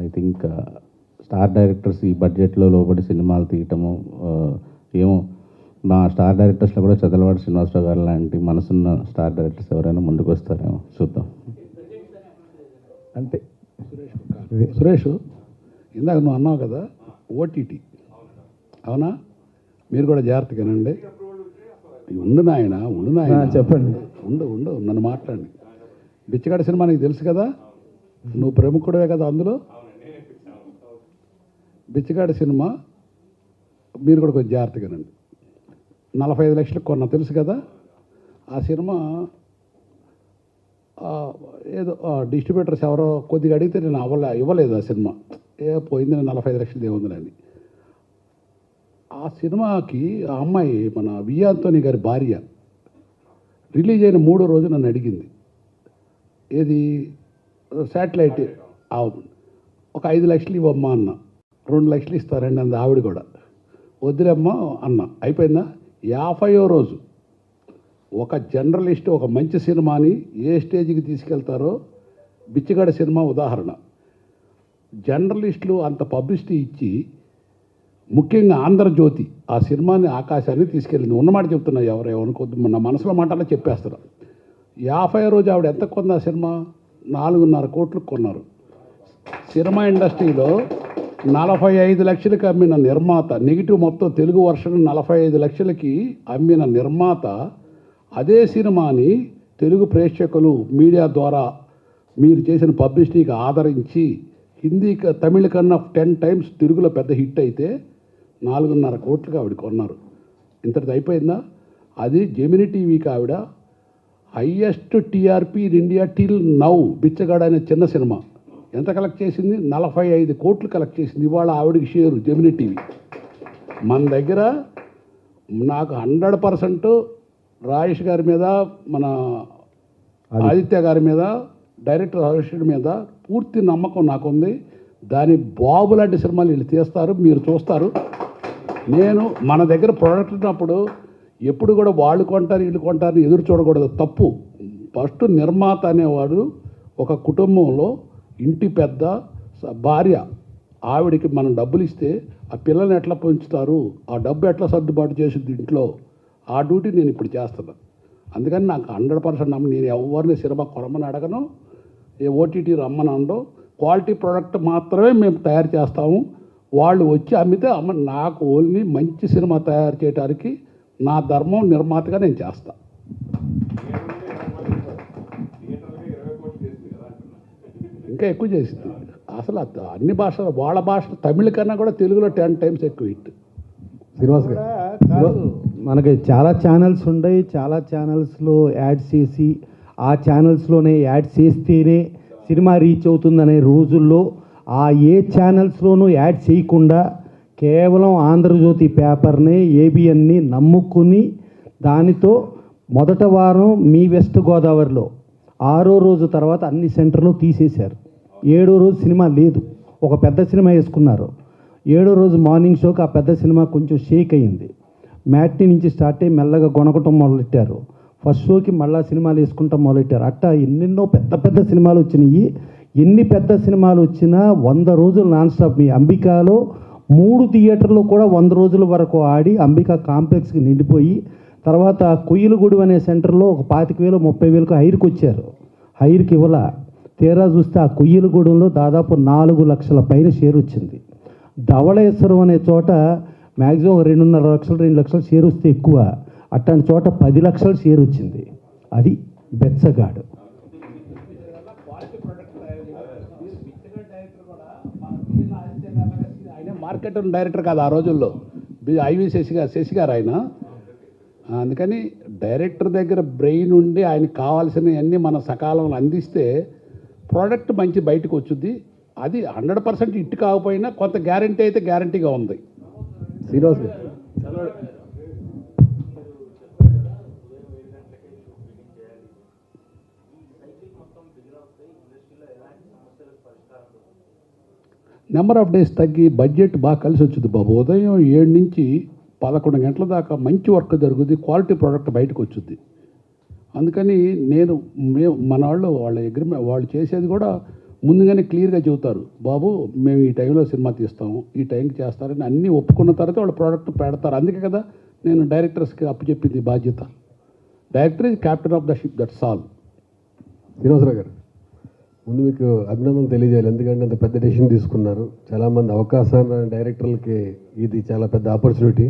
I think star directors ఈ బడ్జెట్లో లోబడి సినిమాలు తీయటము ఏమో మా స్టార్ డైరెక్టర్స్లో కూడా చదలవాడి శ్రీనివాసరావు గారు లాంటి మనసున్న స్టార్ డైరెక్టర్స్ ఎవరైనా ముందుకు వస్తారేమో చూద్దాం. అంటే సురేష్ ఇందాక నువ్వు అన్నావు కదా ఓటీటీ, అవునా? మీరు కూడా జాగ్రత్తగానండి. ఉండు నాయన చెప్పండి. ఉండు నన్ను మాట్లాడండి. బిచ్చగాడ సినిమా నీకు తెలుసు కదా, నువ్వు ప్రముఖుడవే కదా అందులో. బిచ్చగాడ సినిమా మీరు కూడా కొంచెం జాగ్రత్తగానండి. 45 లక్షలకు కొన్నా తెలుసు కదా. ఆ సినిమా ఏదో డిస్ట్రిబ్యూటర్స్ ఎవరో కొద్దిగా అడిగితే నేను ఇవ్వలేదు. ఆ సినిమా పోయింది 45 లక్షలు ఏముందని. ఆ సినిమాకి ఆ అమ్మాయి మన వియాంతోని గారి భార్య రిలీజ్ అయిన 3వ రోజు నన్ను అడిగింది, ఏది శాటిలైట్ ఒక 5 లక్షలు ఇవ్వమ్మా అన్న. 2 లక్షలు ఇస్తారండి అంది ఆవిడ కూడా. వద్దులేమ్మా అన్న. అయిపోయిందా? 50వ రోజు ఒక జర్నలిస్ట్ ఒక మంచి సినిమాని ఏ స్టేజ్కి తీసుకెళ్తారో బిచ్చగాడ సినిమా ఉదాహరణ. జర్నలిస్టులు అంత పబ్లిసిటీ ఇచ్చి, ముఖ్యంగా ఆంధ్రజ్యోతి ఆ సినిమాని ఆకాశాన్ని తీసుకెళ్ళింది. ఉన్నమాట చెప్తున్నా, ఎవరేమనుకోద్దు, నా మనసులో మాటలా చెప్పేస్తారు. 50వ రోజు ఆవిడ ఎంత కొంది? ఆ సినిమా 4.5 కోట్లకు కొన్నారు. సినిమా ఇండస్ట్రీలో 45 లక్షలకి అమ్మిన నిర్మాత, నెగిటివ్ మొత్తం తెలుగు వర్షన్ 45 లక్షలకి అమ్మిన నిర్మాత అదే సినిమాని తెలుగు ప్రేక్షకులు మీడియా ద్వారా మీరు చేసిన పబ్లిసిటీకి ఆదరించి హిందీ తమిళ కన్నా 10 టైమ్స్ తెలుగులో పెద్ద హిట్ అయితే 4.5 కోట్లకి ఆవిడ కొన్నారు. ఇంతటిది అయిపోయిందా? అది జెమిని టీవీకి ఆవిడ highest TRP in India till now. Bichagada అనే చిన్న సినిమా ఎంత కలెక్ట్ చేసింది? 45 కోట్లు కలెక్ట్ చేసింది. ఇవాళ ఆవిడకి షేరు జెమిని టీవీ. మన దగ్గర నాకు 100% రాజేష్ గారి మీద, మన ఆదిత్య గారి మీద, డైరెక్టర్ అసోసియేట్ మీద పూర్తి నమ్మకం నాకుంది. దాని బాబు లాంటి సినిమాలు వీళ్ళు తీస్తారు, మీరు చూస్తారు. నేను మన దగ్గర ప్రోడక్ట్ ఉన్నప్పుడు ఎప్పుడు కూడా వాళ్ళు కొంటారు వీళ్ళు కొంటారు ఎదురు చూడకూడదు, తప్పు. ఫస్ట్ నిర్మాత అనేవాడు ఒక కుటుంబంలో ఇంటి పెద్ద భార్య, ఆవిడికి మనం డబ్బులు ఇస్తే ఆ పిల్లల్ని ఎట్లా పెంచుతారు, ఆ డబ్బు ఎట్లా సర్దుబాటు చేసింది ఇంట్లో, ఆ డ్యూటీ నేను ఇప్పుడు చేస్తాను. అందుకని నాకు 100% నమ్మ. నేను ఎవరిని సినిమా కొనమని అడగను, ఏ ఓటీటీ రమ్మని అనడం. క్వాలిటీ ప్రోడక్ట్ మాత్రమే మేము తయారు చేస్తాము. వాళ్ళు వచ్చి అమ్మితే నాకు ఓన్లీ మంచి సినిమా తయారు చేయడానికి నా ధర్మం నిర్మాతగా నేను చేస్తాను. ఇంకా ఎక్కువ చేసింది అసలు అన్ని భాషలు, వాళ్ళ భాష తమిళ కన్నా కూడా తెలుగులో 10 టైమ్స్ ఎక్కువ హిట్. శ్రీనివాస్ గారు, మనకి చాలా ఛానల్స్ ఉన్నాయి. చాలా ఛానల్స్లో యాడ్స్ చేసి ఆ ఛానల్స్లోనే యాడ్ చేస్తేనే సినిమా రీచ్ అవుతుందనే రోజుల్లో ఆ ఏ ఛానల్స్లోనూ యాడ్ చేయకుండా కేవలం ఆంధ్రజ్యోతి పేపర్ని, ఏబిఎన్ని నమ్ముకుని దానితో మొదట వారం మీ వెస్ట్ గోదావరిలో 6వ రోజు తర్వాత అన్ని సెంటర్లు తీసేశారు. 7వ రోజు సినిమా లేదు, ఒక పెద్ద సినిమా వేసుకున్నారు. 7వ రోజు మార్నింగ్ షోకి ఆ పెద్ద సినిమా కొంచెం షేక్ అయ్యింది. మ్యాట్ని నుంచి స్టార్ట్ అయ్యి మెల్లగా గొనగటం మొదలెట్టారు. ఫస్ట్ షోకి మళ్ళీ సినిమాలు వేసుకుంటాం మొదలెట్టారు. అట్టా ఎన్నెన్నో పెద్ద సినిమాలు వచ్చినాయి. ఎన్ని పెద్ద సినిమాలు వచ్చినా 100 రోజులు నాన్ స్టాప్. మీ అంబికాలో 3 థియేటర్లు కూడా 100 రోజుల వరకు ఆడి అంబికా కాంప్లెక్స్కి నిండిపోయి, తర్వాత కొయ్యలగూడు అనే సెంటర్లో ఒక 25,000 30,000కు హైర్కి వచ్చారు. హైర్కి ఇవ్వాల. తీరా చూస్తే ఆ కొయ్యలగూడెంలో దాదాపు 4 లక్షల పైన షేర్ వచ్చింది. ధవళేశ్వరం అనే చోట మ్యాక్సిమం 2.5 లక్షలు 2 లక్షల షేర్ వస్తే ఎక్కువ. అట్లాంటి చోట 10 లక్షల షేర్ వచ్చింది. అది బెచ్చగాడు. మార్కెట్ డైరెక్టర్ కాదు ఆ రోజుల్లో, ఐవి శశి గారు ఆయన. అందుకని డైరెక్టర్ దగ్గర బ్రెయిన్ ఉండి ఆయనకి కావాల్సినవన్నీ మన సకాలంలో అందిస్తే ప్రోడక్ట్ మంచి బయటకు వచ్చుద్ది. అది 100% హిట్ కాకపోయినా కొంత గ్యారంటీ అయితే గ్యారంటీగా ఉంది. శ్రీనివాస్ గారు, నెంబర్ ఆఫ్ డేస్ తగ్గి బడ్జెట్ బాగా కలిసి వచ్చింది బాబు. ఉదయం 7 నుంచి 11 గంటల దాకా మంచి వర్క్ జరుగుతుంది, క్వాలిటీ ప్రోడక్ట్ బయటకు వచ్చింది. అందుకని నేను మన వాళ్ళ అగ్రిమెంట్ వాళ్ళు చేసేది కూడా ముందుగానే క్లియర్గా చెబుతారు, బాబు మేము ఈ టైంలో సినిమా తీస్తాము, ఈ టైంకి చేస్తారని అన్నీ ఒప్పుకున్న తర్వాత వాళ్ళు ప్రోడక్ట్ పెడతారు. అందుకే కదా నేను డైరెక్టర్స్కి అప్పచెప్పింది బాధ్యత. Director is captain of the ship, that's all. Srinivasarao గారు, ముందు మీకు అభినందనలు తెలియజేయాలి. ఎందుకంటే అంత పెద్ద డెసిషన్ తీసుకున్నారు. చాలామంది అవకాశాన్ని డైరెక్టర్లకి ఇది చాలా పెద్ద ఆపర్చునిటీ.